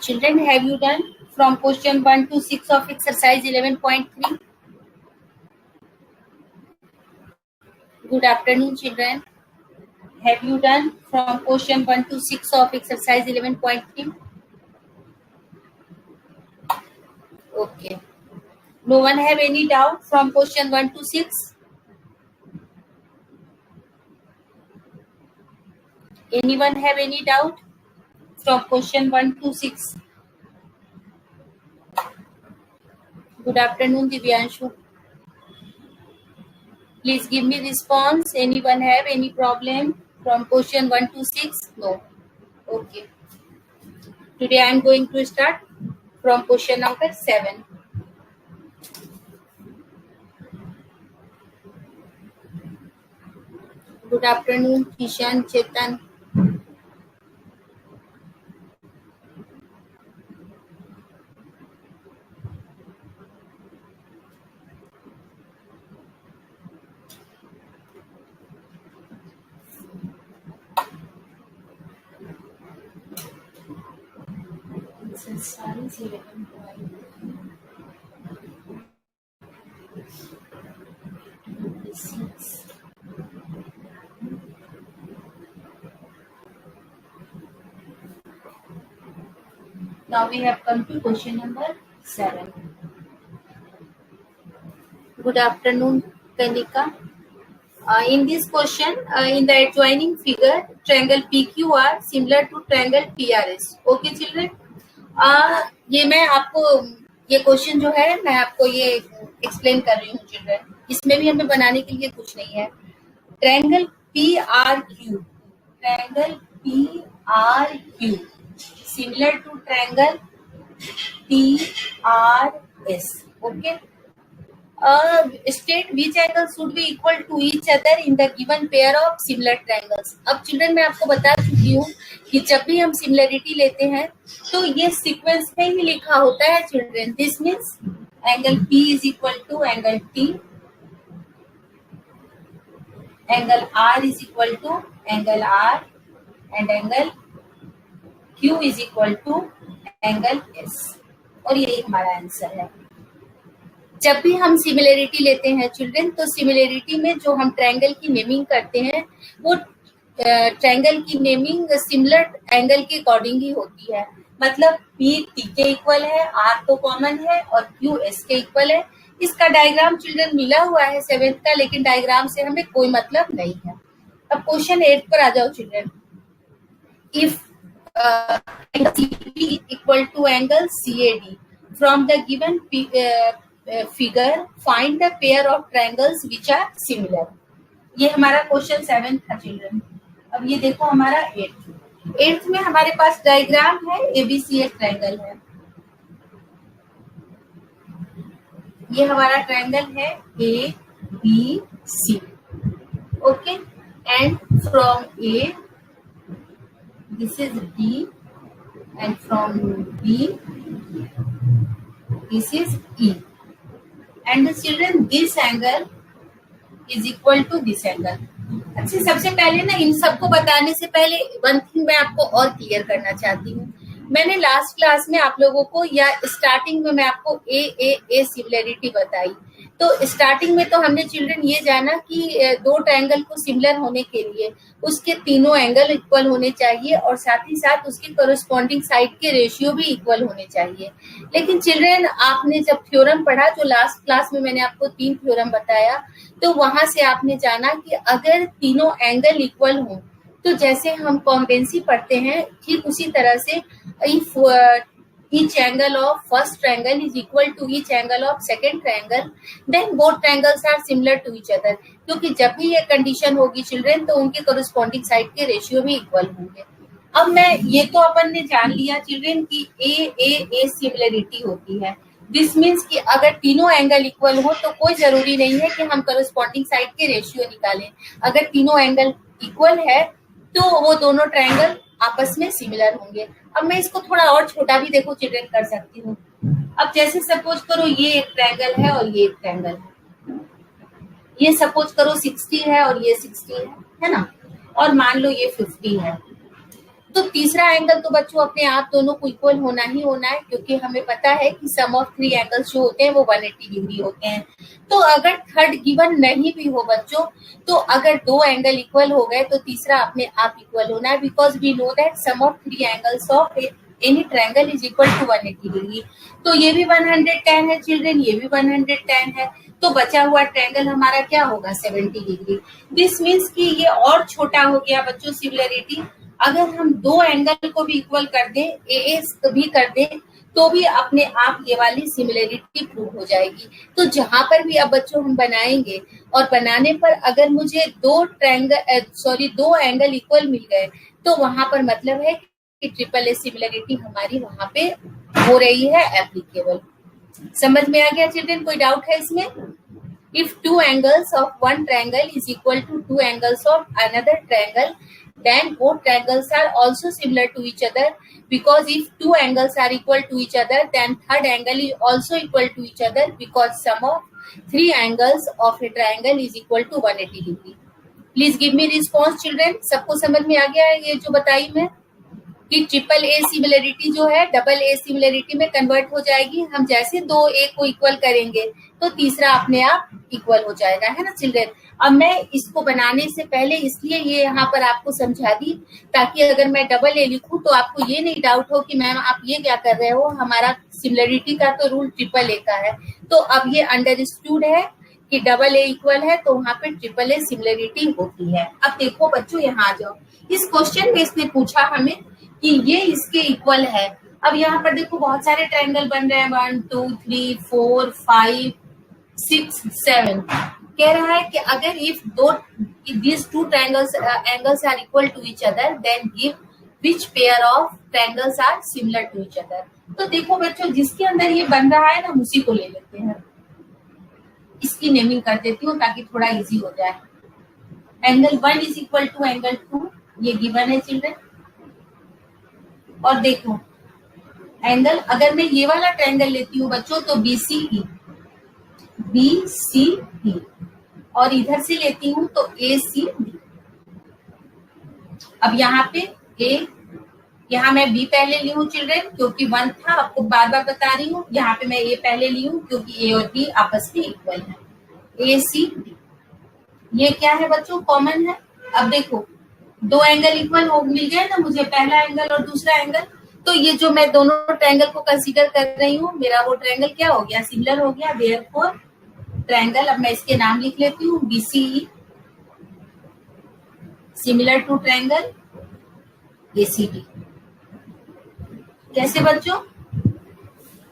Children, have you done from question 1 to 6 of exercise 11.3? Good afternoon, children. Have you done from question 1 to 6 of exercise 11.3? Okay. No one have any doubt from question 1 to 6? Anyone have any doubt from question 1 to 6? Good afternoon, Divyanshu. Please give me response. Anyone have any problem from question 1 to 6? No. Okay. Today I am going to start from question number 7. Good afternoon, Kishan, Chetan. Now we have come to question number 7. Good afternoon, Kanika. In this question, in the adjoining figure, triangle PQR similar to triangle PRS. Okay, children. ये मैं आपको ये question जो है मैं आपको ये explain कर रही हूँ चिल्ड्रन. इसमें भी हमें बनाने के लिए कुछ नहीं है. Triangle PRQ, triangle PRQ similar to triangle PRS. Okay. State which angle should be equal to each other in the given pair of similar triangles. अब चिल्ड्रन मैं आपको बता चुकी हूँ कि जब भी हम सिमिलरिटी लेते हैं तो ये सीक्वेंस में ही लिखा होता है children. This means angle P is equal to angle T, angle R is equal to angle R and angle Q is equal to angle S. और यही हमारा आंसर है. जब भी हम सिमिलरिटी लेते हैं चिल्ड्रन तो सिमिलरिटी में जो हम ट्रायंगल की नेमिंग करते हैं वो ट्रायंगल की नेमिंग सिमिलर एंगल के अकॉर्डिंग ही होती है. मतलब P T के इक्वल है, R तो कॉमन है और Q S के इक्वल है. इसका डायग्राम चिल्ड्रन मिला हुआ है 7th का, लेकिन डायग्राम से हमें कोई मतलब नहीं है. अब क्वेश्चन 8 पर आ जाओ children. If CP equal to angle CAD from the given figure find the pair of triangles which are similar. ये हमारा क्वेश्चन 7 था चिल्ड्रन. अब ये देखो हमारा 8th में हमारे पास डायग्राम है ABC एक ट्रायंगल है. ये हमारा ट्रायंगल है ABC. Okay. And from A this is D and from B this is E. And the children this angle is equal to this angle. अच्छा, सबसे पहले ना इन सबको बताने से पहले वन थिंग मैं आपको और क्लियर करना चाहती हूँ. मैंने लास्ट क्लास में आप लोगों को या स्टार्टिंग में मैं आपको ए सिमिलरिटी बताई. तो स्टार्टिंग में तो हमने चिल्ड्रन ये जाना कि दो ट्रायंगल को सिमिलर होने के लिए उसके तीनों एंगल इक्वल होने चाहिए और साथ ही साथ उसके कोरिस्पॉन्डिंग साइड के रेशियो भी इक्वल होने चाहिए. लेकिन चिल्ड्रन आपने जब थ्योरम पढ़ा, जो लास्ट क्लास में मैंने आपको 3 थ्योरम बताया, तो वहां से आपने जाना कि अगर तीनों एंगल इक्वल हों तो जैसे हम कॉन्वेंसी पढ़ते हैं ठीक उसी तरह से if each angle of first triangle is equal to each angle of second triangle, then both triangles are similar to each other. क्योंकि जब भी ये कंडीशन होगी चिल्ड्रन तो उनके कोरिस्पॉन्डिंग साइड के रेशियो भी इक्वल होंगे. अब मैं ये तो अपन ने जान लिया चिल्ड्रन की ए सिमिलरिटी होती है. दिस मीन्स कि अगर तीनों एंगल इक्वल हो तो कोई जरूरी नहीं है कि हम करस्पॉन्डिंग साइड के रेशियो निकालें। अगर तीनों एंगल इक्वल है तो वो दोनों ट्रायंगल आपस में सिमिलर होंगे। अब मैं इसको थोड़ा और छोटा भी देखो चिल्ड्रन कर सकती हूँ। अब जैसे सपोज करो ये एक ट्रायंगल है और ये एक ट्रायंगल है, ये सपोज करो 60 है और ये 60 है ना, और मान लो ये 50 है। तो तीसरा एंगल तो बच्चों अपने आप दोनों को इक्वल होना ही होना है, क्योंकि हमें पता है कि सम ऑफ थ्री एंगल्स जो होते हैं वो 180 डिग्री होते हैं। तो अगर थर्ड गिवन नहीं भी हो बच्चों, तो अगर दो एंगल इक्वल हो गए तो तीसरा अपने आप इक्वल होना है, because we know that sum of three angles of any triangle is equal to 180 degree. तो ये भी 110 है चिल्ड्रन, ये भी 110 है, तो बचा हुआ ट्रायंगल हमारा क्या होगा 70 डिग्री। दिस मीन्स कि ये और छोटा हो गया बच्चों सिमिलरिटी। अगर हम दो एंगल को भी इक्वल कर दें, ए भी कर दें, तो भी अपने आप ये वाली सिमिलरिटी प्रूव हो जाएगी। तो जहां पर भी अब बच्चों हम बनाएंगे और बनाने पर अगर मुझे दो एंगल इक्वल मिल गए, तो वहां पर मतलब है कि ट्रिपल ए सिमिलरिटी हमारी वहां पे हो रही है एप्लीकेबल। समझ में आ गया चिल्ड्रन, कोई डाउट है इसमें? If two angles of one triangle is equal to two angles of another triangle, then both triangles are also similar to each other, because if two angles are equal to each other, then third angle is also equal to each other, because sum of three angles of a triangle is equal to 180 degree. Please give me response children. सबको समझ में आ गया है ये जो बताई मैं कि ट्रिपल ए सिमिलरिटी जो है डबल ए सिमिलरिटी में कन्वर्ट हो जाएगी। हम जैसे दो ए को इक्वल करेंगे तो तीसरा अपने आप इक्वल हो जाएगा, है ना चिल्ड्रन। अब मैं इसको बनाने से पहले इसलिए ये यहाँ पर आपको समझा दी, ताकि अगर मैं डबल ए लिखूं तो आपको ये नहीं डाउट हो कि मैम आप ये क्या कर रहे हो, हमारा सिमिलरिटी का तो रूल ट्रिपल ए का है। तो अब ये अंडरस्टूड है कि डबल ए इक्वल है तो वहां पे ट्रिपल ए सिमिलरिटी होती है। अब देखो बच्चों यहाँ आ जाओ, इस क्वेश्चन में इसने पूछा हमें कि ये इसके इक्वल है। अब यहाँ पर देखो बहुत सारे ट्रायंगल बन रहे हैं, 1 2 3 4 5 6 7। कह रहा है कि अगर if these two triangles angles are equal to each other, then give which pair of triangles are similar to each other। तो देखो बच्चों जिसके अंदर ये बन रहा है ना, उसी को ले लेते हैं। इसकी नेमिंग कर देती हूँ ताकि थोड़ा इजी हो जाए। Angle 1 is equal to angle 2, ये गिवन है चिल्ड्रन। और देखो एंगल, अगर मैं ये वाला ट्रायंगल लेती हूँ बच्चों तो BCE, और इधर से लेती हूँ तो ACD। अब यहाँ पे A, यहाँ मैं B पहले ली हूँ चिल्ड्रन क्योंकि 1 था, आपको बार बार बता रही हूँ। यहाँ पे मैं A पहले ली हूँ क्योंकि A और B आपस में इक्वल है। ACD ये क्या है बच्चों, कॉमन है। अब देखो दो एंगल इक्वल हो मिल गए ना मुझे, पहला एंगल और दूसरा एंगल। तो ये जो मैं दोनों ट्रायंगल को कंसीडर कर रही हूँ, मेरा वो ट्रायंगल क्या हो गया, सिमिलर हो गया। देयरफॉर ट्रायंगल, अब मैं इसके नाम लिख लेती हूँ, BCE similar to triangle ACD। कैसे बच्चों,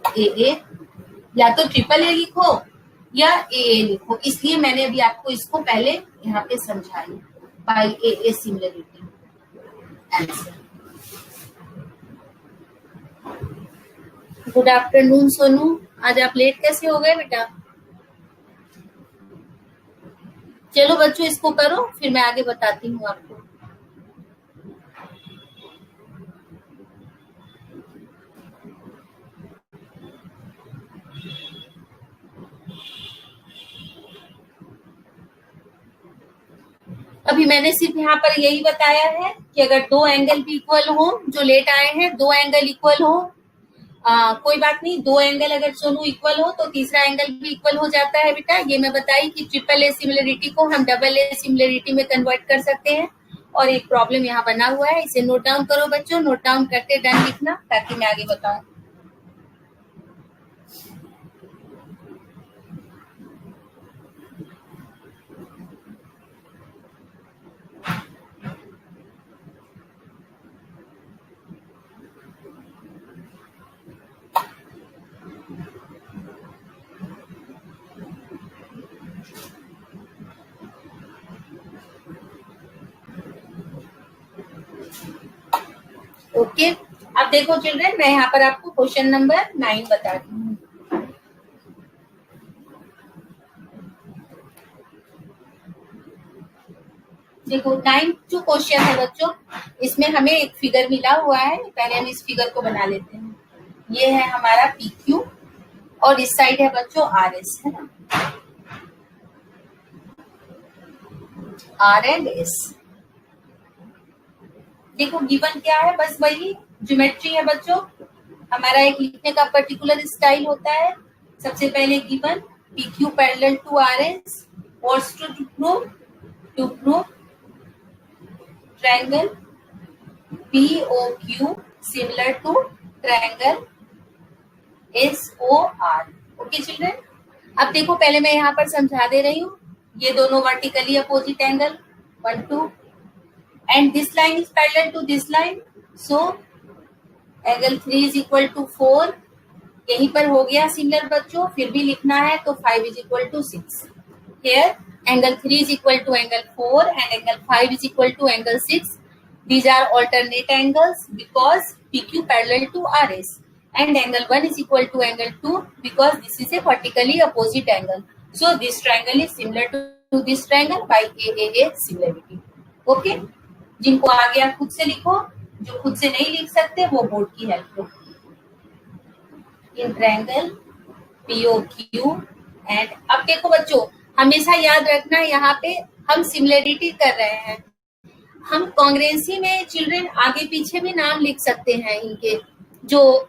AA या तो ट्रिपल ए लिखो या AA लिखो, इसलिए मैंने अभी आपको इसको पहले यहाँ पे समझाई, by AA similarity answer. Good afternoon Sonu, आज आप लेट कैसे हो गए बेटा? चलो बच्चों इसको करो, फिर मैं आगे बताती हूँ आपको। अभी मैंने सिर्फ यहाँ पर यही बताया है कि अगर दो एंगल भी इक्वल हो, जो लेट आए हैं दो एंगल इक्वल हो, कोई बात नहीं, दो एंगल अगर सोनू इक्वल हो तो तीसरा एंगल भी इक्वल हो जाता है बेटा। ये मैं बताई कि ट्रिपल ए सिमिलरिटी को हम डबल ए सिमिलरिटी में कन्वर्ट कर सकते हैं। और एक प्रॉब्लम यहाँ बना हुआ है, इसे नोट डाउन करो बच्चों, नोट डाउन करके डन लिखना ताकि मैं आगे बताऊं। ओके अब देखो चिल्ड्रन, मैं यहाँ पर आपको क्वेश्चन नंबर 9 बता रही हूँ। देखो 9th जो क्वेश्चन है बच्चों, इसमें हमें एक फिगर मिला हुआ है। पहले हम इस फिगर को बना लेते हैं। ये है हमारा पी क्यू और इस साइड है बच्चों आर एस, है ना, आर एंड एस। देखो गिवन क्या है, बस वही ज्योमेट्री है बच्चों। हमारा एक लिखने का पर्टिकुलर स्टाइल होता है। सबसे पहले given P Q parallel to R S, what's to prove triangle P O Q similar to triangle S O R. Okay children, अब देखो पहले मैं यहाँ पर समझा दे रही हूँ। ये दोनों vertically opposite angle 1 2 and this line is parallel to this line, so angle 3 is equal to 4। यहीं पर हो गया सिमिलर बच्चों। फिर भी लिखना है तो 5 is equal to 6। Here angle 3 is equal to angle 4 and angle 5 is equal to angle 6। These are alternate angles because PQ parallel to RS, and angle 1 is equal to angle 2 because this is a vertically opposite angle. So this triangle is similar to this triangle by a similarity। Okay? जिनको आ गया खुद से लिखो, जो खुद से नहीं लिख सकते वो बोर्ड की हेल्प लो। इन ट्रायंगल पीओक्यू एंड, अब देखो बच्चों हमेशा याद रखना यहाँ पे हम सिमिलरिटी कर रहे हैं। हम कॉन्ग्रेंसी में चिल्ड्रन आगे पीछे भी नाम लिख सकते हैं इनके, जो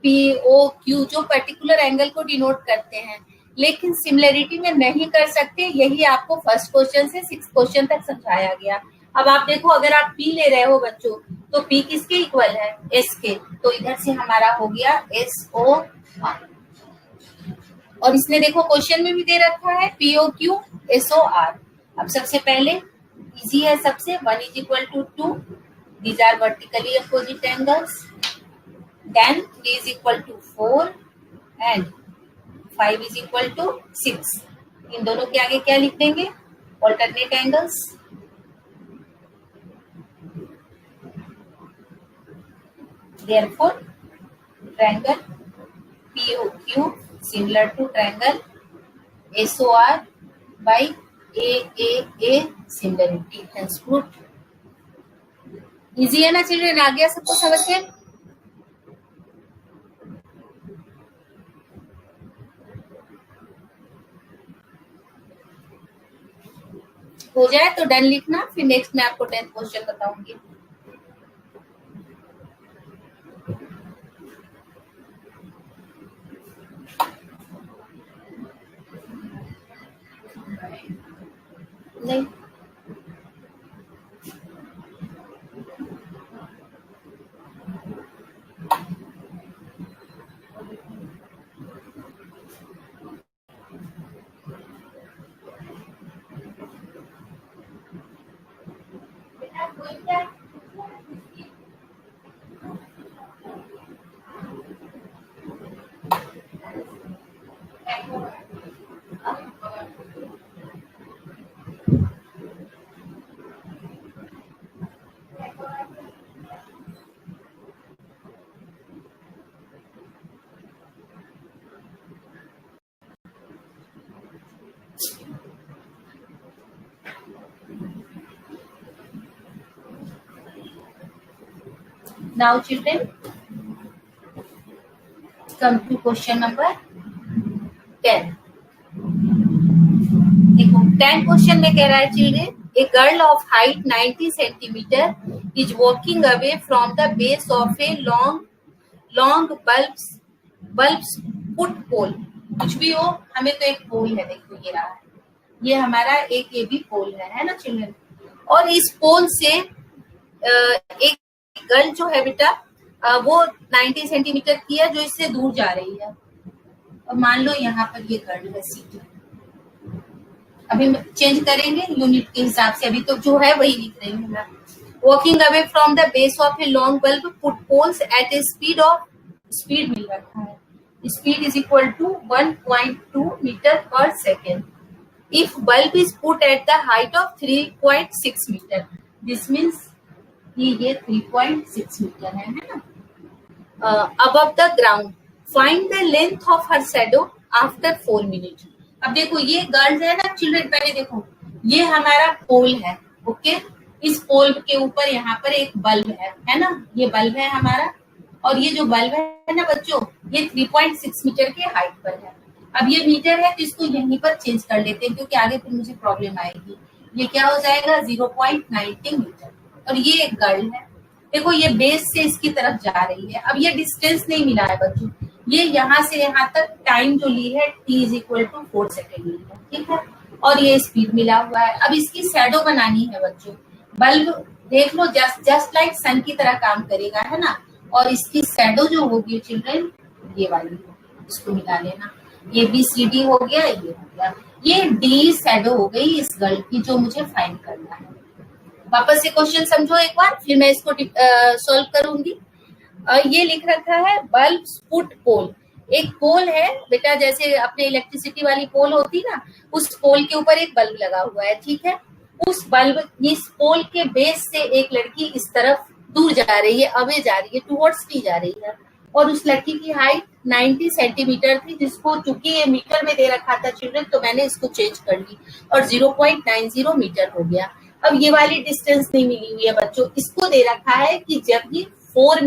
पीओक्यू जो पर्टिकुलर एंगल को डिनोट करते हैं, लेकिन सिमिलरिटी में नहीं कर सकते। यही आपको फर्स्ट क्वेश्चन से 6th क्वेश्चन तक समझाया गया। अब आप देखो अगर आप पी ले रहे हो बच्चों, तो पी किसके इक्वल है, एस के, तो इधर से हमारा हो गया एस ओ आर। और इसने देखो क्वेश्चन में भी दे रखा है PO Q S O R. अब सबसे पहले इजी है सबसे, 1 is equal to 2, these are vertically opposite angles, then 3 is equal to 4 and 5 is equal to 6। इन दोनों के आगे क्या लिख देंगे, alternate angles. Therefore, triangle POQ similar to triangle SOR by AAA similarity, hence proved। Easy है ना children, आ गया सबको समझ के? हो जाए तो डन लिखना, फिर नेक्स्ट मैं आपको 10th क्वेश्चन बताऊंगी। नहीं Now children, come to question number 10। देखो 10 क्वेश्चन में कह रहा है children, a girl of height 90 centimetre is walking away from the base of a long bulbs put pole. कुछ भी हो, हमें तो एक पोल है, देखो ये रहा है, ये हमारा एक ये भी पोल है ना चिल्ड्रन। और इस पोल से एक गर्ल जो है बेटा वो 90 सेंटीमीटर की है, जो इससे दूर जा रही है। और मान लो यहाँ पर ये गर्ल है सी2। अभी चेंज करेंगे यूनिट के हिसाब से, अभी तो जो है वही लिख रही हूँ मैं। Walking away from the base of a long bulb put poles at a speed मिल रखा है, speed is equal to 1.2 metre per second. If bulb is put at the height of 3.6 metre, this means ये 3.6 metre है ना, above the ground। Find the length of her shadow after 4 minutes। अब देखो ये girls है ना children, पहले देखो ये हमारा पोल है, ओके। इस पोल के ऊपर यहाँ पर एक बल्ब है ना, ये बल्ब है हमारा। और ये जो बल्ब है ना बच्चों, ये 3.6 मीटर के हाइट पर है। अब ये मीटर है तो इसको यहीं पर चेंज कर लेते हैं, क्योंकि आगे फिर मुझे प्रॉब्लम आएगी। ये क्या हो जाएगा, 0.90 मीटर। और ये एक गर्ल है, देखो ये बेस से इसकी तरफ जा रही है। अब ये डिस्टेंस नहीं मिला है बच्चों, ये यहाँ से यहाँ तक टाइम जो ली है t=4 सेकेंड ली है, ठीक है। और ये स्पीड मिला हुआ है। अब इसकी शैडो बनानी है बच्चों। बल्ब देख लो जस्ट लाइक सन की तरह काम करेगा, है ना। और इसकी शैडो जो होगी चिल्ड्रन, ये वाली, इसको मिला लेना। ये BCD हो गया, ये हो गया, ये D शैडो हो गई इस गर्ल की, जो मुझे फाइंड करना है। वापस से क्वेश्चन समझो एक बार, फिर मैं इसको सॉल्व करूंगी। ये लिख रखा है बल्ब पुट पोल। एक पोल है बेटा, जैसे अपने इलेक्ट्रिसिटी वाली पोल होती ना, उस पोल के ऊपर एक बल्ब लगा हुआ है, ठीक है। उस बल्ब, इस पोल के बेस से एक लड़की इस तरफ दूर जा रही है, अवे जा रही है, टुवर्ड्स की जा रही है। और उस लड़की की हाइट 90 सेंटीमीटर थी, जिसको चूंकि ये मीटर में दे रखा था चिल्ड्रन, तो मैंने इसको चेंज कर ली और 0.90 मीटर हो गया। अब ये वाली डिस्टेंस नहीं मिली हुई है बच्चों, इसको दे रखा है कि जब ये 4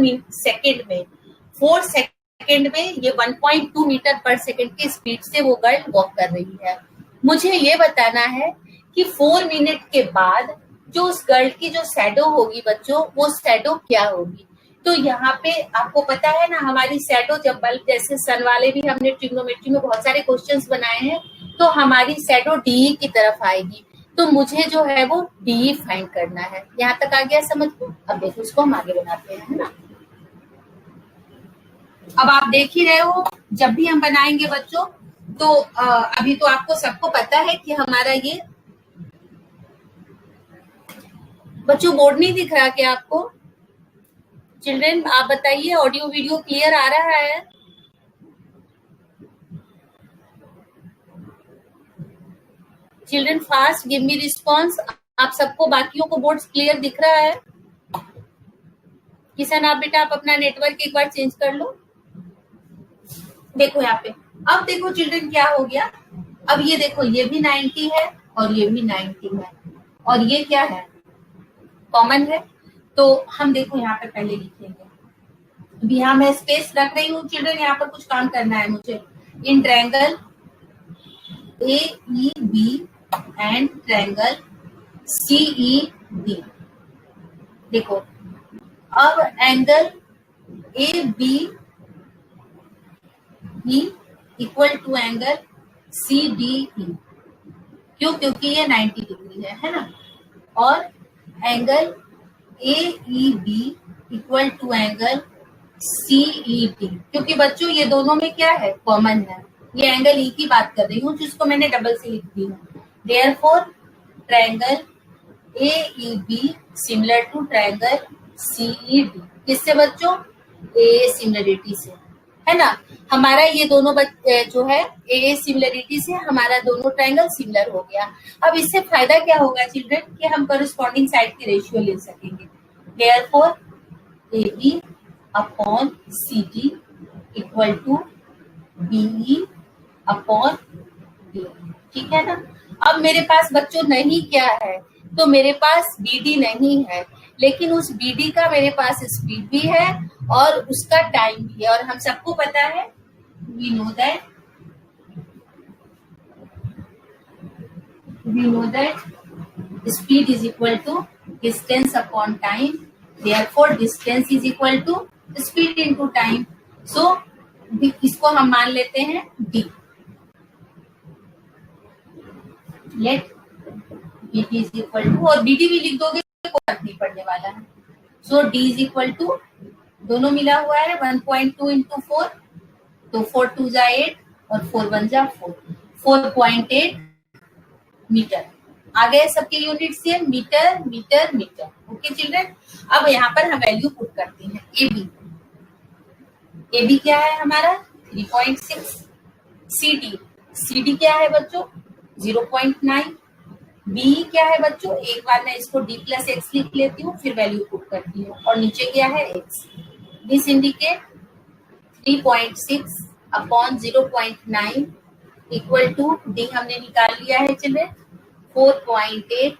सेकेंड में ये 1.2 मीटर पर सेकेंड की स्पीड से वो गर्ल वॉक कर रही है। मुझे ये बताना है कि 4 मिनट के बाद जो उस गर्ल की जो शैडो होगी बच्चों, वो शैडो क्या होगी। तो यहाँ पे आपको पता है ना, हमारी शैडो जब बल्ब, जैसे सन वाले भी हमने ट्रिग्नोमेट्री में बहुत सारे क्वेश्चंस बनाए हैं, तो हमारी शैडो डी की तरफ आएगी। तो मुझे जो है वो डी फाइंड करना है। यहाँ तक आ गया समझ में? अब देखो इसको हम आगे बनाते हैं, है ना। अब आप देख ही रहे हो, जब भी हम बनाएंगे बच्चों, तो अभी तो आपको सबको पता है कि हमारा ये बच्चों बोर्ड नहीं दिख रहा क्या आपको? चिल्ड्रन आप बताइए, ऑडियो वीडियो क्लियर आ रहा है? Children fast give me response. आप सबको, बाकियों को बोर्ड क्लियर दिख रहा है? किशन आप बेटा, आप अपना नेटवर्क एक बार चेंज कर लो। देखो यहाँ पे, अब देखो चिल्ड्रन क्या हो गया। अब ये देखो, ये भी 90 है और ये भी 90 है, और ये क्या है, कॉमन है। तो हम देखो यहाँ पे पहले लिखेंगे। अभी यहाँ मैं स्पेस रख रही हूँ चिल्ड्रन, यहाँ पर कुछ काम करना है मुझे। In triangle AEB and triangle CED, देखो अब angle ABE equal to angle CDE, क्यों? क्योंकि ये 90 डिग्री है ना। और angle AEB equal to angle CED, क्योंकि बच्चों ये दोनों में क्या है, कॉमन है। ये एंगल E की बात कर रही हूँ, जिसको मैंने डबल से लिख दी है। Therefore triangle AEB similar to triangle CED, किससे बच्चों? AA सिमिलरिटी से, है ना। हमारा ये दोनों जो है AA सिमिलरिटी से हमारा दोनों ट्रायंगल सिमिलर हो गया। अब इससे फायदा क्या होगा चिल्ड्रन, कि हम करस्पॉन्डिंग साइड की रेशियो ले सकेंगे। Therefore AB upon CD equal to BE upon D, ठीक है ना। अब मेरे पास बच्चों नहीं क्या है, तो मेरे पास BD नहीं है, लेकिन उस BD का मेरे पास स्पीड भी है और उसका टाइम भी है। और हम सबको पता है, we know that speed is equal to distance upon time, therefore distance is equal to speed into time. So इसको हम मान लेते हैं D। Let BD is equal to, और BD भी लिख दोगे कोई फर्क नहीं पड़ने वाला है। सो D is equal to, दोनों मिला हुआ है 1.2 into 4, तो 4 2 जा 8 और 4 1 जा 4, 4.8 मीटर। आ गए सबके यूनिट से, metre metre metre. Okay children, अब यहाँ पर हम वैल्यू पुट करते हैं। AB क्या है हमारा 3.6, CD क्या है बच्चों 0.9, BE क्या है बच्चों, एक बार मैं इसको D प्लस एक्स लिख लेती हूँ, फिर वैल्यू पुट करती हूँ, और नीचे क्या है x। This indicate 3.6 upon 0.9 equal to D हमने निकाल लिया है children 4.8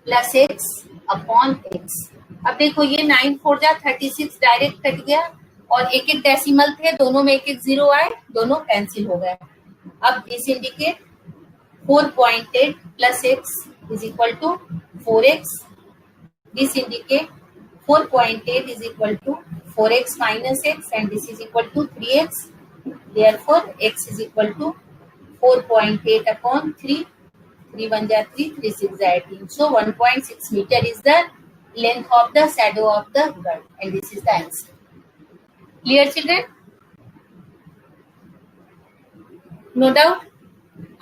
plus x upon x. अब देखो ये 9 4 जा 36 डायरेक्ट कट गया और एक एक डेसिमल थे, दोनों में एक एक जीरो आए, दोनों कैंसिल हो गए। अब this indicate 4.8 plus x is equal to 4x। This indicate 4.8 is equal to 4x minus x and this is equal to 3x. Therefore, x is equal to 4.8 upon 3. 3 1 ja 3, 3 6 ja 18. So 1.6 meter is the length of the shadow of the girl and this is the answer. Clear children? No doubt?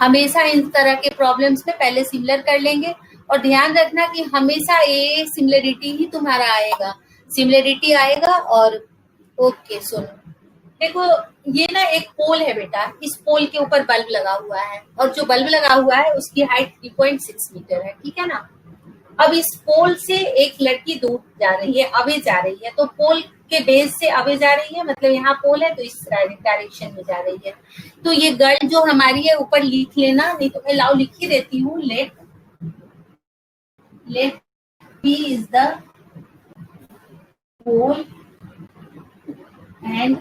हमेशा इन तरह के problems में पहले similar कर लेंगे और ध्यान रखना कि हमेशा ये सिमिलरिटी ही तुम्हारा आएगा, सिमिलरिटी आएगा। और ओके सुनो, देखो ये ना एक पोल है बेटा, इस पोल के ऊपर बल्ब लगा हुआ है और जो बल्ब लगा हुआ है उसकी हाइट 3.6 मीटर है, ठीक है ना। अब इस पोल से एक लड़की दूर जा रही है, अवे जा रही है, तो पोल के बेस से अवे जा रही है, मतलब यहाँ पोल है तो इस डायरेक्शन में जा रही है। तो ये गर्ल जो हमारी है ऊपर लिख लेना, नहीं तो मैं लाओ लिख ही देती हूँ। let P is the pole and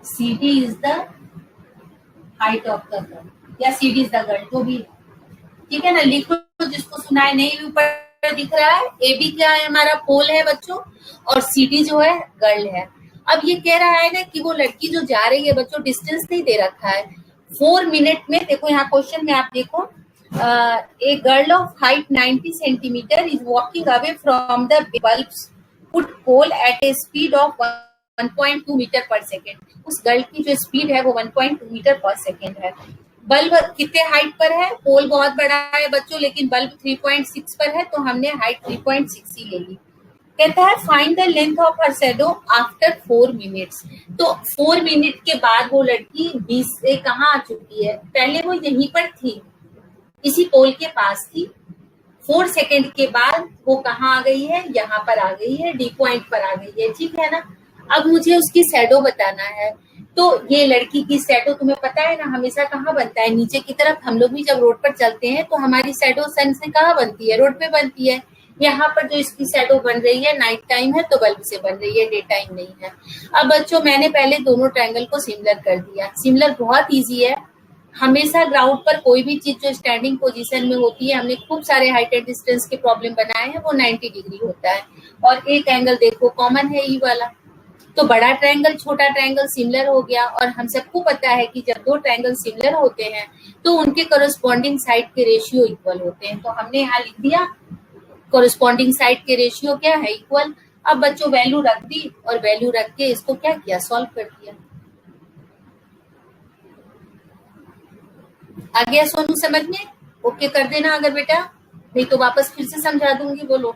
CD is the height of the girl या CD is the girl, जो भी, ठीक है ना। लिखो जिसको सुनाए नहीं, ऊपर दिख रहा है AB क्या है, हमारा पोल है बच्चों, और CD जो है गर्ल है। अब ये कह रहा है ना कि वो लड़की जो जा रही है बच्चों, डिस्टेंस नहीं दे रखा है, 4 मिनट में। देखो यहाँ क्वेश्चन में आप देखो, a girl of height 90 centimeter is walking away from the bulb's put pole at a speed of 1.2 metre per second. उस गर्ल की जो स्पीड है वो 1.2 मीटर पर सेकेंड है। बल्ब कितने हाइट पर है, पोल बहुत बड़ा है बच्चों, लेकिन बल्ब 3.6 पर है, तो हमने हाइट 3.6 ही ले ली। कहता है find the length of her shadow after 4 minutes. तो 4 मिनट के बाद वो लड़की 20 से कहाँ आ चुकी है, पहले वो यहीं पर थी, इसी पोल के पास थी, 4 सेकेंड के बाद वो कहाँ आ गई है, यहाँ पर आ गई है, डी पॉइंट पर आ गई है, ठीक है ना। अब मुझे उसकी शैडो बताना है, तो ये लड़की की शैडो तुम्हें पता है ना हमेशा कहाँ बनता है, नीचे की तरफ। हम लोग भी जब रोड पर चलते हैं तो हमारी शैडो सन से कहाँ बनती है, रोड पे बनती है। यहाँ पर जो इसकी शैडो बन रही है नाइट टाइम है तो बल्ब से बन रही है, डे टाइम नहीं है। अब बच्चों मैंने पहले दोनों ट्रायंगल को सिमिलर कर दिया। सिमिलर बहुत ईजी है, हमेशा ग्राउंड पर कोई भी चीज जो स्टैंडिंग पोजीशन में होती है, हमने खूब सारे हाइट एंड डिस्टेंस के प्रॉब्लम बनाए हैं, वो 90 डिग्री होता है। और एक एंगल देखो कॉमन है ई वाला, तो बड़ा ट्रायंगल छोटा ट्रायंगल सिमिलर हो गया। और हम सबको पता है कि जब दो ट्रायंगल सिमिलर होते हैं तो उनके कोरस्पॉन्डिंग साइड के रेशियो इक्वल होते हैं। तो हमने यहाँ लिख दिया कोरस्पॉन्डिंग साइड के रेशियो क्या है, इक्वल। अब बच्चों वैल्यू रख दी और वैल्यू रख के इसको क्या किया, सॉल्व कर दिया। आ गया सोनू समझ में? ओके कर देना अगर बेटा, नहीं तो वापस फिर से समझा दूंगी, बोलो।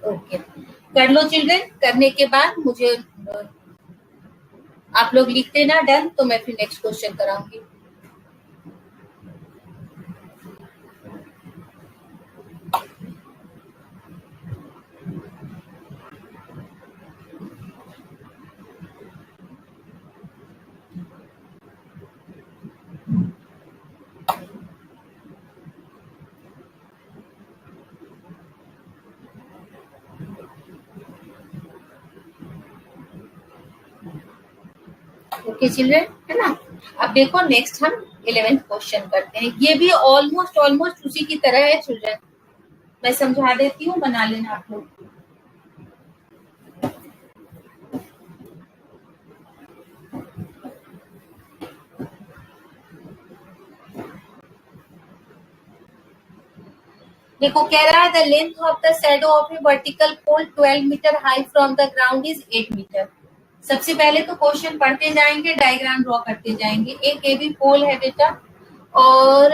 ओके कर लो चिल्ड्रन। करने के बाद मुझे आप लोग लिख देना डन, तो मैं फिर नेक्स्ट क्वेश्चन कराऊंगी। ओके चिल्ड्रन, है ना। अब देखो नेक्स्ट हम 11th क्वेश्चन करते हैं। ये भी ऑलमोस्ट उसी की तरह है चिल्ड्रन, मैं समझा देती हूँ, बना लेना आप लोग। देखो कह रहा है the length of the shadow of a vertical pole 12 metre high from the ground is 8 metre. सबसे पहले तो क्वेश्चन पढ़ते जाएंगे, डायग्राम ड्रॉ करते जाएंगे। एक एबी पोल है बेटा, और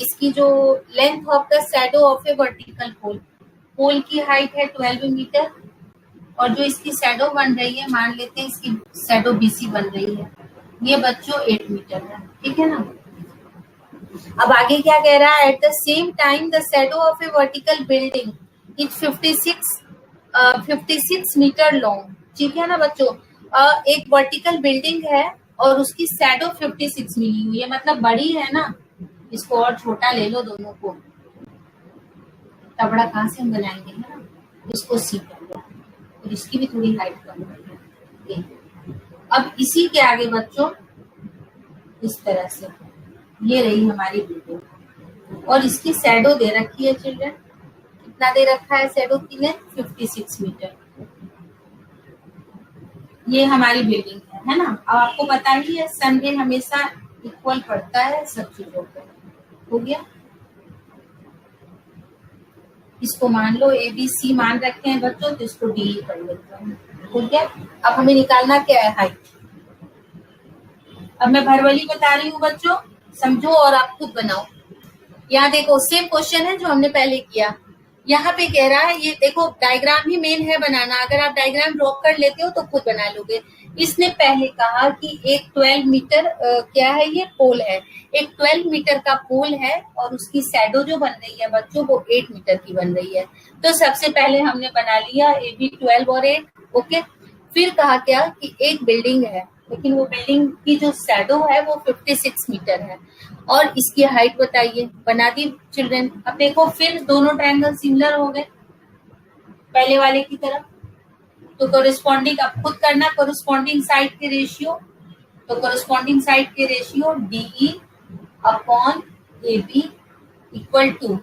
इसकी जो length of the shadow of a vertical pole, pole की हाइट है 12 मीटर, और जो इसकी शैडो बन रही है, मान लेते हैं इसकी शैडो बीसी बन रही है, ये बच्चों 8 मीटर है, ठीक है ना। अब आगे क्या कह रहा है, at the same time the shadow of a vertical building is 56 metre long, ठीक है ना बच्चों। एक वर्टिकल बिल्डिंग है और उसकी शैडो 56 मिली हुई है, मतलब बड़ी है ना, इसको और छोटा ले लो दोनों को, तबड़ा कहाँ से हम बनाएंगे, है ना, इसको सी कर लो और इसकी भी थोड़ी हाइट कम कर लो। अब इसी के आगे बच्चों इस तरह से ये रही हमारी बिल्डिंग और इसकी शैडो दे रखी है चिल्ड्रन, कितना दे रखा है शैडो की लेंथ 56 मीटर। ये हमारी बिल्डिंग है ना। अब आपको पता ही है सन रे हमेशा इक्वल पड़ता है सब चीजों पे। हो गया, इसको मान लो ए बी सी मान रखे हैं बच्चों, तो इसको डी कर लेते हैं। हो गया। अब हमें निकालना क्या है, हाइट। अब मैं भरवली बता रही हूँ बच्चों, समझो और आप खुद बनाओ। यहाँ देखो सेम क्वेश्चन है जो हमने पहले किया। यहाँ पे कह रहा है, ये देखो डायग्राम ही मेन है बनाना, अगर आप डायग्राम ड्रॉ कर लेते हो तो खुद बना लोगे। इसने पहले कहा कि एक 12 मीटर क्या है, ये पोल है, एक 12 मीटर का पोल है और उसकी शैडो जो बन रही है बच्चों वो 8 मीटर की बन रही है। तो सबसे पहले हमने बना लिया ए बी 12 और 8। ओके, फिर कहा क्या कि एक बिल्डिंग है, लेकिन वो बिल्डिंग की जो शैडो है वो 56 मीटर है और इसकी हाइट बताइए। बना दी चिल्ड्रन। अब देखो फिर दोनों ट्रायंगल सिमिलर हो गए पहले वाले की तरह, तो कोरिस्पॉन्डिंग अब खुद करना, कोरिस्पॉन्डिंग साइड के रेशियो, तो कोरिस्पॉन्डिंग साइड के ratio DE upon A B equal to,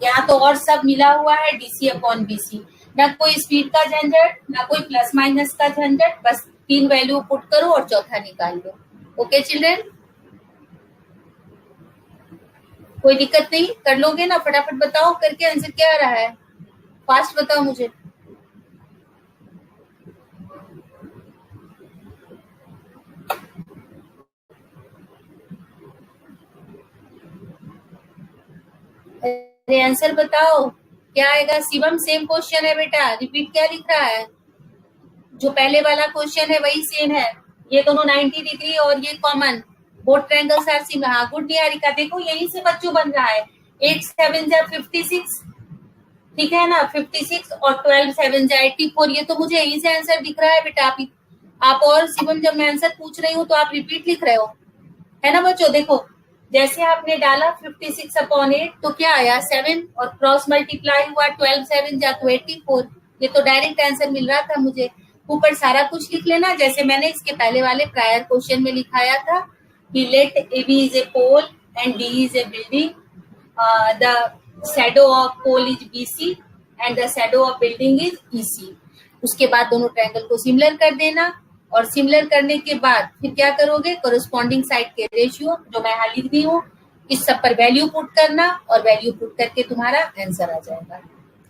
यहाँ तो और सब मिला हुआ है डीसी अपॉन बीसी, ना कोई स्पीड का झंझट ना कोई प्लस माइनस का झंझट, बस 3 वैल्यू पुट करो और चौथा निकाल लो। ओके चिल्ड्रन, कोई दिक्कत नहीं, कर लोगे ना? फटाफट बताओ करके आंसर क्या आ रहा है, फास्ट बताओ मुझे। अरे आंसर बताओ क्या आएगा। शिवम सेम क्वेश्चन है बेटा, रिपीट क्या लिख रहा है, जो पहले वाला क्वेश्चन है वही सेम है। ये दोनों 90 डिग्री और ये common, both triangles are similar. हाँ गुड निहारिका, देखो यहीं से बच्चों बन रहा है। 8 7 जा 56, ठीक है ना, 56 और 12 7 जा 84। ये तो मुझे यहीं से आंसर दिख रहा है बेटा। आप और शिवम जब मैं आंसर पूछ रही हूँ तो आप रिपीट लिख रहे हो, है ना बच्चों। देखो जैसे आपने डाला 56 अपॉन 8 तो क्या आया 7 और क्रॉस मल्टीप्लाई हुआ 12 7 जा तो 84। ये तो डायरेक्ट आंसर मिल रहा था मुझे। ऊपर सारा कुछ लिख लेना जैसे मैंने इसके पहले वाले प्रायर क्वेश्चन में लिखाया था कि let A B is a pole and D is a building, the shadow of pole is BC and the shadow of building is EC. उसके बाद दोनों ट्रायंगल को सिमिलर कर देना और सिमिलर करने के बाद फिर क्या करोगे, कोरिस्पॉन्डिंग साइड के रेशियो जो मैं यहाँ लिख दी हूँ इस सब पर वैल्यू पुट करना और वैल्यू पुट करके तुम्हारा आंसर आ जाएगा।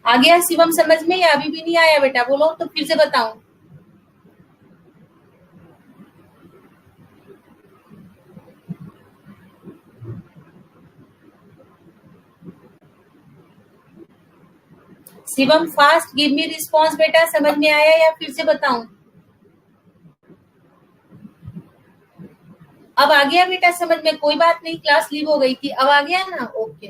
आ गया शिवम समझ में या अभी भी नहीं आया बेटा? बोलो तो फिर से बताऊं। Shivam fast give me response बेटा, समझ में आया या फिर से बताऊं? अब आ गया बेटा समझ में? कोई बात नहीं, क्लास लीव हो गई थी, अब आ गया ना? ओके।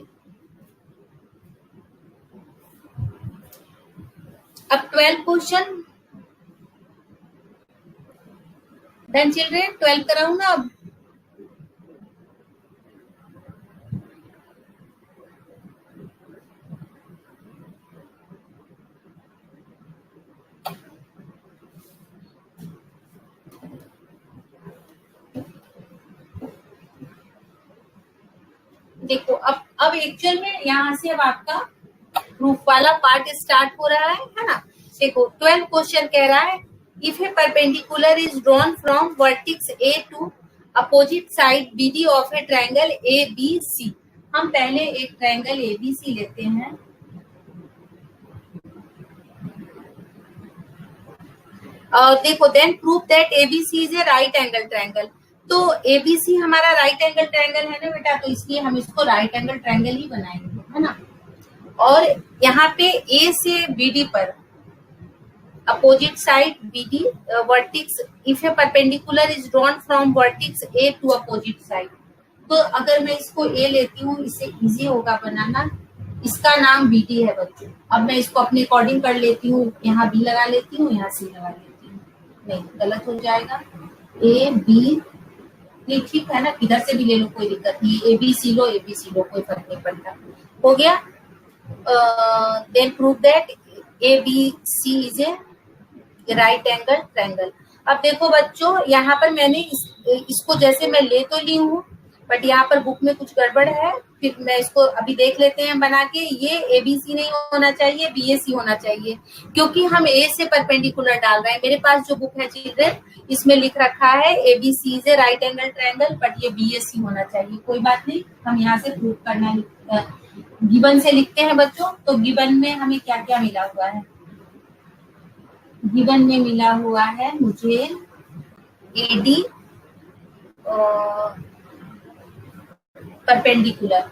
अब 12 क्वेश्चन डन चिल्ड्रेन, 12 कराऊं ना अब? देखो अब एक्चुअल में यहाँ से अब आपका प्रूफ वाला पार्ट स्टार्ट हो रहा है ना। देखो 12 क्वेश्चन कह रहा है if a perpendicular is drawn from vertex A to opposite side BD of a triangle A B C. हम पहले एक ट्रायंगल ए बी सी लेते हैं और देखो then prove that ABC is a right angle triangle. तो एबीसी हमारा right angle triangle है ना बेटा, तो इसलिए हम इसको राइट एंगल ट्रायंगल ही बनाएंगे, है ना। और यहाँ पे ए से बीडी पर opposite side BD vertex if a perpendicular is drawn from vertex A to opposite side. तो अगर मैं इसको ए लेती हूँ इससे इजी होगा बनाना, इसका नाम बीडी है बच्चों। अब मैं इसको अपने अकॉर्डिंग कर लेती हूँ, यहाँ बी लगा लेती हूँ, यहाँ सी लगा लेती हूँ, नहीं गलत हो जाएगा। ए बी, नहीं ठीक है ना, किधर से भी ले लो कोई दिक्कत नहीं, ए बी सी लो, ए बी सी लो, कोई फर्क नहीं पड़ता। हो गया। Then prove that A B C is a right angle triangle. अब देखो बच्चों, यहाँ पर मैंने इसको जैसे मैं ले तो ली हूँ, बट यहाँ पर बुक में कुछ गड़बड़ है। फिर मैं इसको अभी देख लेते हैं बना के। ये ए बी सी नहीं होना चाहिए, बी ए सी होना चाहिए, क्योंकि हम ए से परपेंडिकुलर डाल रहे हैं। मेरे पास जो बुक है चिल्ड्रन, इसमें लिख रखा है A B C is a right angle triangle, but ये बी ए सी होना चाहिए। कोई बात नहीं, हम यहाँ से प्रूव करना गिवन से लिखते हैं बच्चों। तो गिवन में हमें क्या क्या मिला हुआ है? गिवन में मिला हुआ है मुझे A D perpendicular,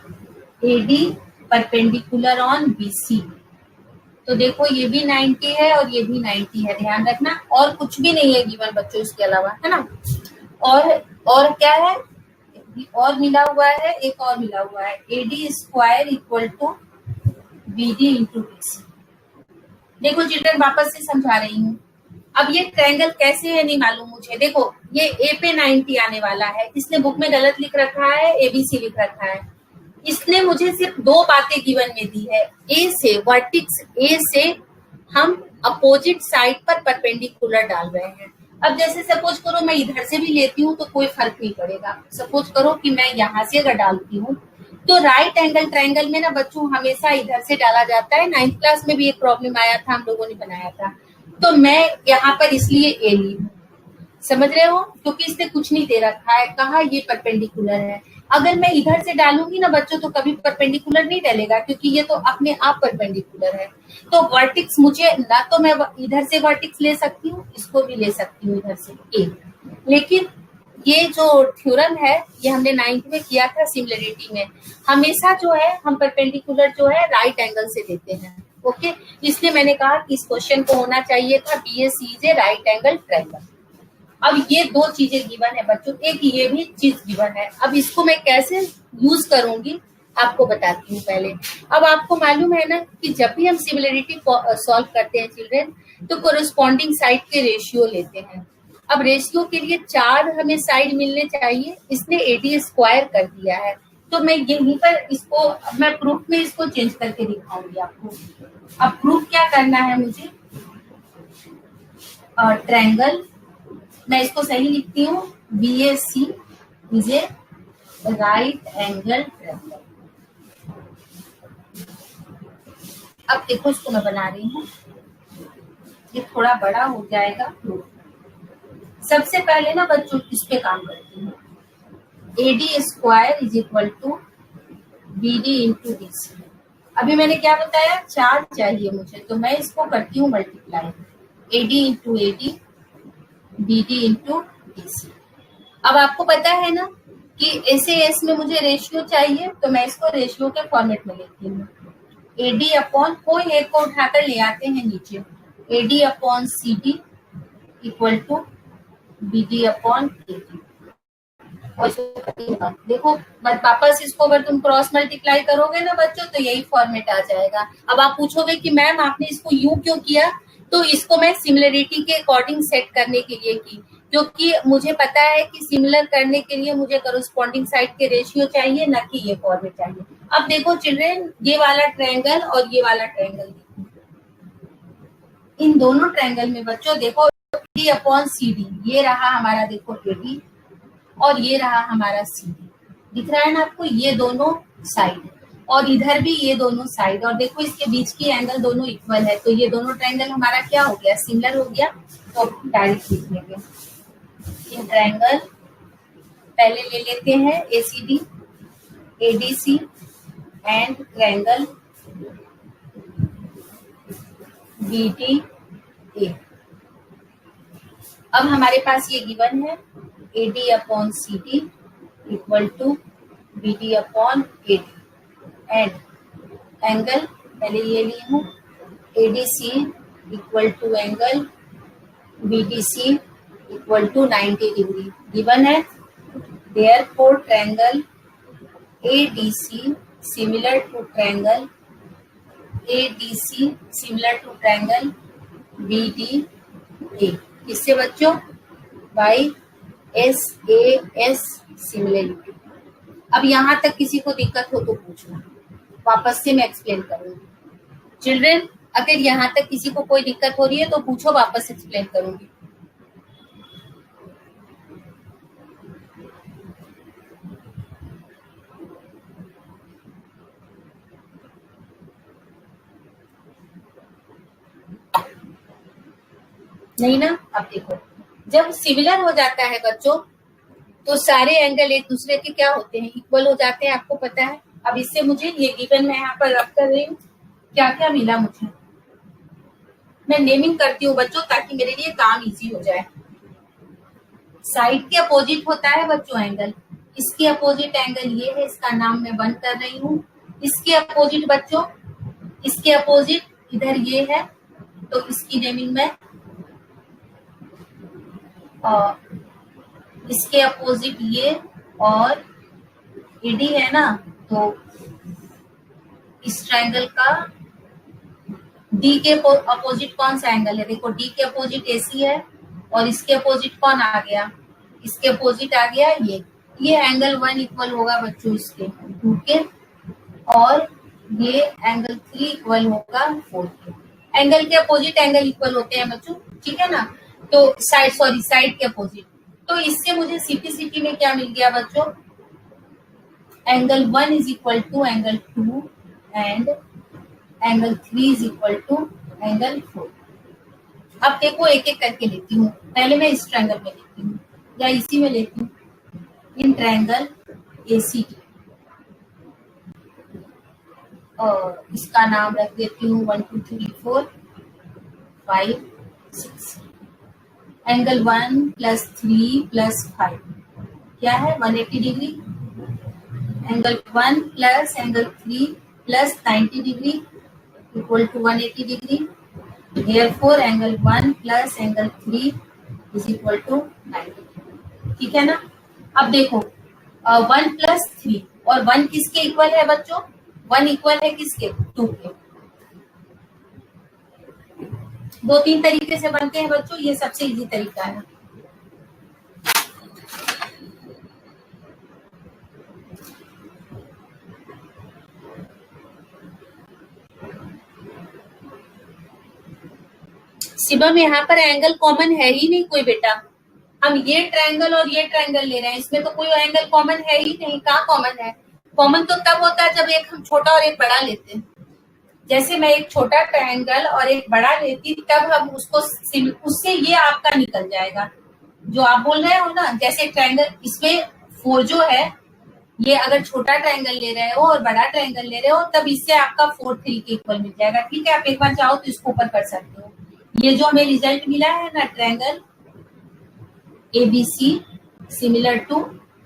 A D perpendicular on B C. तो देखो ये भी 90 है और ये भी 90 है, ध्यान रखना। और कुछ भी नहीं है गिवन बच्चों इसके अलावा, है ना। और क्या है, और मिला हुआ है, एक और मिला हुआ है, A D square equal to B D into B C. देखो चिल्ड्रन, वापस से समझा रही हूँ। अब ये ट्रायंगल कैसे है नहीं मालूम मुझे। देखो ये ए पे 90 आने वाला है, इसने बुक में गलत लिख रखा है, एबीसी लिख रखा है। इसने मुझे सिर्फ दो बातें गिवन में दी है। ए से वर्टिक्स, ए से हम अपोजिट साइड पर परपेंडिकुलर डाल रहे हैं। अब जैसे सपोज करो मैं इधर से भी लेती हूँ तो कोई फर्क नहीं पड़ेगा। सपोज करो कि मैं यहाँ से अगर डालती हूँ, तो राइट एंगल ट्रायंगल में ना बच्चों हमेशा इधर से डाला जाता है। 9th क्लास में भी एक प्रॉब्लम आया था, हम लोगों ने बनाया था। तो मैं यहाँ पर इसलिए ए ली हूँ, समझ रहे हो, क्योंकि इसने कुछ नहीं दे रखा है, कहा ये परपेंडिकुलर है। अगर मैं इधर से डालूंगी ना बच्चों तो कभी परपेंडिकुलर नहीं डलेगा, क्योंकि ये तो अपने आप परपेंडिकुलर है। तो वर्टिक्स मुझे ना, तो मैं इधर से वर्टिक्स ले सकती हूँ, इसको भी ले सकती हूँ इधर से ए। लेकिन ये जो थ्योरम है ये हमने 9th में किया था सिमिलरिटी में। हमेशा जो है हम परपेंडिकुलर जो है राइट एंगल से देते हैं। ओके, इसलिए मैंने कहा कि इस क्वेश्चन को होना चाहिए था B A C is a right angle triangle. अब ये दो चीजें गिवन है बच्चों, एक ये भी चीज गिवन है। अब इसको मैं कैसे यूज करूंगी आपको बताती हूँ पहले। अब आपको मालूम है ना कि जब भी हम सिमिलरिटी सॉल्व करते हैं चिल्ड्रन, तो कोरिस्पॉन्डिंग साइड के रेशियो लेते हैं। अब रेशियो के लिए 4 हमें साइड मिलने चाहिए, इसने एडी स्क्वायर कर दिया है। तो मैं यहीं पर इसको, मैं प्रूफ में इसको चेंज करके दिखाऊंगी आपको। अब प्रूफ क्या करना है मुझे, ट्रायंगल, मैं इसको सही लिखती हूँ, B A C is a right angle triangle. अब देखो इसको मैं बना रही हूँ, ये थोड़ा बड़ा हो जाएगा प्रूफ। सबसे पहले ना बच्चों इस पे काम करती हूँ, A D square is equal to B D into D C. अभी मैंने क्या बताया, 4 चाहिए मुझे, तो मैं इसको करती हूँ multiply, A D into A D, B D into D C. अब आपको पता है ना कि ऐसे एस में मुझे रेशियो चाहिए, तो मैं इसको रेशियो के फॉर्मेट में लिखती हूँ, ए डी अपॉन, कोई एक को उठाकर ले आते हैं नीचे, A D upon C D equal to B D upon A D. देखो वापस इसको अगर तुम क्रॉस मल्टीप्लाई करोगे ना बच्चों तो यही फॉर्मेट आ जाएगा। अब आप पूछोगे कि मैम आपने इसको यूं क्यों किया, तो इसको मैं सिमिलरिटी के अकॉर्डिंग सेट करने के लिए की, क्योंकि मुझे पता है कि सिमिलर करने के लिए मुझे कॉरेस्पॉन्डिंग साइड के रेशियो चाहिए, ना कि ये फॉर्मेट चाहिए। अब देखो चिल्ड्रन, ये वाला ट्रायंगल और ये वाला ट्रायंगल, इन दोनों ट्रायंगल में बच्चों देखो डी अपॉन सी डी, ये रहा हमारा देखो ए डी और ये रहा हमारा सी डी, दिख रहा है ना आपको, ये दोनों साइड, और इधर भी ये दोनों साइड, और देखो इसके बीच की एंगल दोनों इक्वल है। तो ये दोनों ट्रायंगल हमारा क्या हो गया, सिमिलर हो गया। तो डायरेक्ट लिख लेंगे इन ट्रायंगल, पहले ले लेते हैं A C D, A D C and triangle B D A. अब हमारे पास ये गिवन है, A D upon C D equal to B D upon A D, and angle पहले ये ली हूँ, A D C equal to angle B D C equal to 90 degree given है। Therefore triangle A D C similar to triangle A D C similar to triangle B D ए। किससे बच्चों, by SAS similarity. अब यहाँ तक किसी को दिक्कत हो तो पूछना, वापस से मैं एक्सप्लेन करूंगी। चिल्ड्रेन, अगर यहाँ तक किसी को कोई दिक्कत हो रही है तो पूछो, वापस एक्सप्लेन करूंगी। नहीं ना? अब देखो, जब सिमिलर हो जाता है बच्चों तो सारे एंगल एक दूसरे के क्या होते हैं, इक्वल हो जाते हैं, आपको पता है। अब इससे मुझे ये गिवन मैं यहाँ पर रब कर रही हूँ, क्या क्या मिला मुझे, मैं नेमिंग करती हूँ बच्चों ताकि मेरे लिए काम इजी हो जाए। साइड के अपोजिट होता है बच्चों एंगल, इसके अपोजिट एंगल ये है, इसका नाम मैं बंद कर रही हूँ। इसके अपोजिट बच्चों, इसके अपोजिट इधर ये है, तो इसकी नेमिंग में इसके अपोजिट ये, और एडी है ना, तो इस ट्रायंगल का डी के अपोजिट कौन सा एंगल है, देखो डी के अपोजिट एसी है, और इसके अपोजिट कौन आ गया, इसके अपोजिट आ गया ये एंगल 1 इक्वल होगा बच्चों इसके 2 के, और ये एंगल 3 इक्वल होगा 4 के। एंगल के अपोजिट एंगल इक्वल होते हैं बच्चों, ठीक है ना। तो साइड के अपोजिट, तो इससे मुझे सिटी में क्या मिल गया बच्चों, angle 1 is equal to angle 2 and angle 3 is equal to angle 4। अब देखो एक एक करके लेती हूँ, पहले मैं इस ट्रायंगल में लेती हूँ या इसी में लेती हूँ, इन ट्रायंगल ACD, और इसका नाम रख देती हूँ 1 2 3 4 5 6। एंगल 1 प्लस 3 प्लस 5 क्या है, 180 degree. Angle 1 plus angle 3 plus 90 degree equal to 180 degree. Therefore angle 1 plus angle 3 is equal to 90 degree, ठीक है ना। अब देखो 1 प्लस 3 और 1 किसके इक्वल है बच्चों, 1 इक्वल है किसके, 2 के। 2-3 तरीके से बनते हैं बच्चों, ये सबसे इजी तरीका है। शिवम, यहाँ पर एंगल कॉमन है ही नहीं कोई बेटा, हम ये ट्रायंगल और ये ट्रायंगल ले रहे हैं, इसमें तो कोई एंगल कॉमन है ही नहीं। कहाँ कॉमन है, कॉमन तो तब होता है जब एक हम छोटा और एक बड़ा लेते हैं। जैसे मैं एक छोटा ट्रायंगल और एक बड़ा लेती, तब हम उसको उससे ये आपका निकल जाएगा जो आप बोल रहे हो ना। जैसे ट्रायंगल इसमें 4 जो है, ये अगर छोटा ट्रायंगल ले रहे हो और बड़ा ट्रायंगल ले रहे हो, तब इससे आपका 4 3 के इक्वल मिल जाएगा, ठीक है। आप एक बार चाहो तो इसको ऊपर कर सकते हो। ये जो हमें रिजल्ट मिला है ना, ट्रायंगल ABC सिमिलर टू,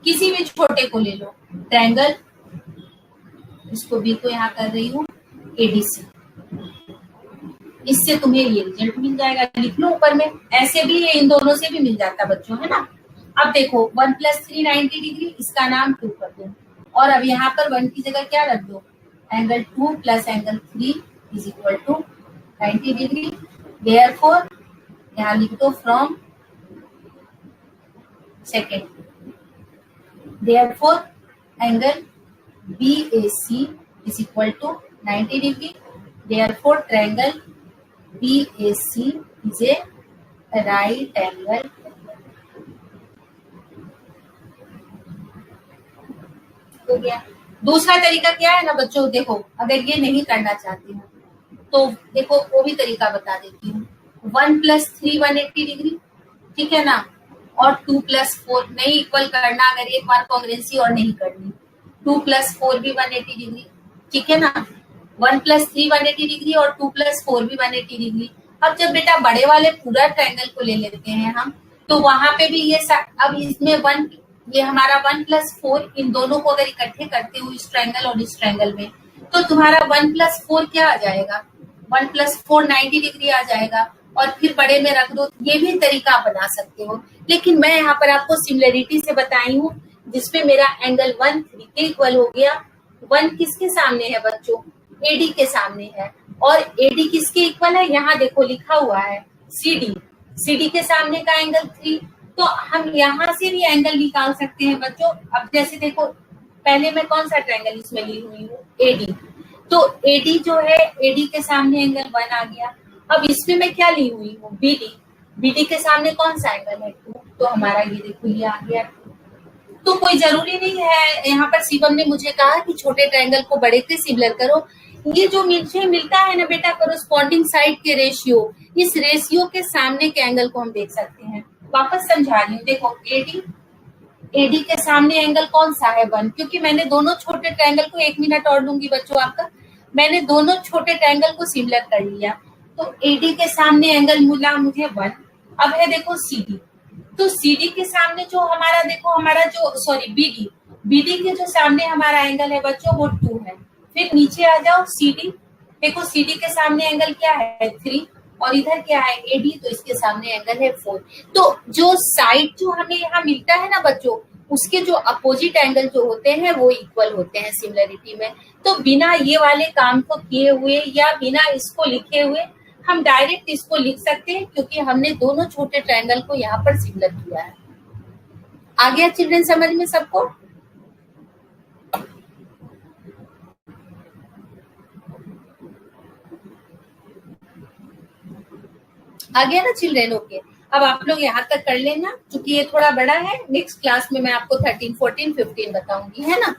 किसी भी छोटे को ले लो, ट्रायंगल, इसको B को यहाँ कर रही हूँ ADC, इससे तुम्हें ये रिजल्ट मिल जाएगा। लिख लो ऊपर में, ऐसे भी ये इन दोनों से भी मिल जाता बच्चों, है ना। अब देखो 1 प्लस 3 90 डिग्री, इसका नाम 2 कर दो, और अब यहाँ पर 1 की जगह क्या रख दो, angle 2 plus angle 3 is equal to 90 degree. Therefore यहाँ लिख दो from second, therefore angle BAC is equal to 90 degree. Therefore triangle BAC is a right angle. हो गया। दूसरा तरीका क्या है ना बच्चों, देखो अगर ये नहीं करना चाहती हूँ तो देखो वो भी तरीका बता देती हूँ। 1 प्लस 3 180 डिग्री, ठीक है ना, और 2 प्लस 4 नहीं इक्वल करना, अगर एक बार कांग्रुएंसी और नहीं करनी, 2 प्लस 4 भी 180 डिग्री, ठीक है ना। 1 प्लस 3 180 डिग्री और 2 प्लस 4 भी 180 डिग्री। अब जब बेटा बड़े वाले पूरा ट्रायंगल को ले लेते हैं हम, तो वहां पे भी ये अब इसमें 1, ये हमारा 1 प्लस 4, इन दोनों को अगर इकट्ठे करते हो इस ट्रायंगल और इस ट्रायंगल में, तो तुम्हारा 1 प्लस 4 क्या आ जाएगा, 1 प्लस 4 90 डिग्री आ जाएगा, और फिर बड़े में रख दो। ये भी तरीका आप बना सकते हो, लेकिन मैं यहाँ पर आपको सिमिलरिटी से बताई हूँ, जिसमें मेरा एंगल 1 3 के इक्वल हो गया। 1 किसके सामने है बच्चों, AD के सामने है, और AD किसके इक्वल है, यहाँ देखो लिखा हुआ है CD, CD के सामने का एंगल 3, तो हम यहाँ से भी एंगल निकाल सकते हैं बच्चों। अब जैसे देखो, पहले मैं कौन सा ट्रायंगल इसमें ली हुई हूँ, एडी। तो एडी जो है, एडी के सामने एंगल 1 आ गया। अब इसमें मैं क्या ली हुई हूँ, बीडी। बीडी के सामने कौन सा एंगल है, 2। तो हमारा ये देखो ये आ गया। तो कोई जरूरी नहीं है, यहाँ पर शिवम ने मुझे कहा कि छोटे ट्रायंगल को बड़े से सिमिलर करो। ये जो मुझे मिलता है ना बेटा, कोरोस्पॉन्डिंग साइड के रेशियो, इस रेशियो के सामने के एंगल को हम देख सकते हैं। वापस समझा रही हूँ, देखो एडी, एडी के सामने एंगल कौन सा है, 1। क्योंकि मैंने दोनों छोटे ट्रायंगल को, 1 मिनट और लूंगी बच्चों आपका, मैंने दोनों छोटे ट्रायंगल को सिमिलर कर लिया। तो एडी के सामने एंगल मिला मुझे 1। अब है देखो सीडी। तो सीडी के सामने जो हमारा, देखो हमारा जो, सॉरी बीडी, बीडी के जो सामने हमारा एंगल है बच्चों वो 2 है। फिर नीचे आ जाओ सीडी, देखो सीडी के सामने एंगल क्या है, 3। और इधर क्या है, एडी, तो इसके सामने एंगल है 4। तो जो साइड जो हमें यहाँ मिलता है ना बच्चों, उसके जो अपोजिट एंगल जो होते हैं वो इक्वल होते हैं सिमिलरिटी में। तो बिना ये वाले काम को किए हुए या बिना इसको लिखे हुए हम डायरेक्ट इसको लिख सकते हैं, क्योंकि हमने दोनों छोटे ट्रायंगल को यहाँ पर सिमिलर किया है। आ गया चिल्ड्रन समझ में सबको? आ गया ना चिल्ड्रन? ओके, अब आप लोग यहाँ तक कर लेना, क्योंकि ये थोड़ा बड़ा है। नेक्स्ट क्लास में मैं आपको 13, 14, 15 बताऊंगी, है ना।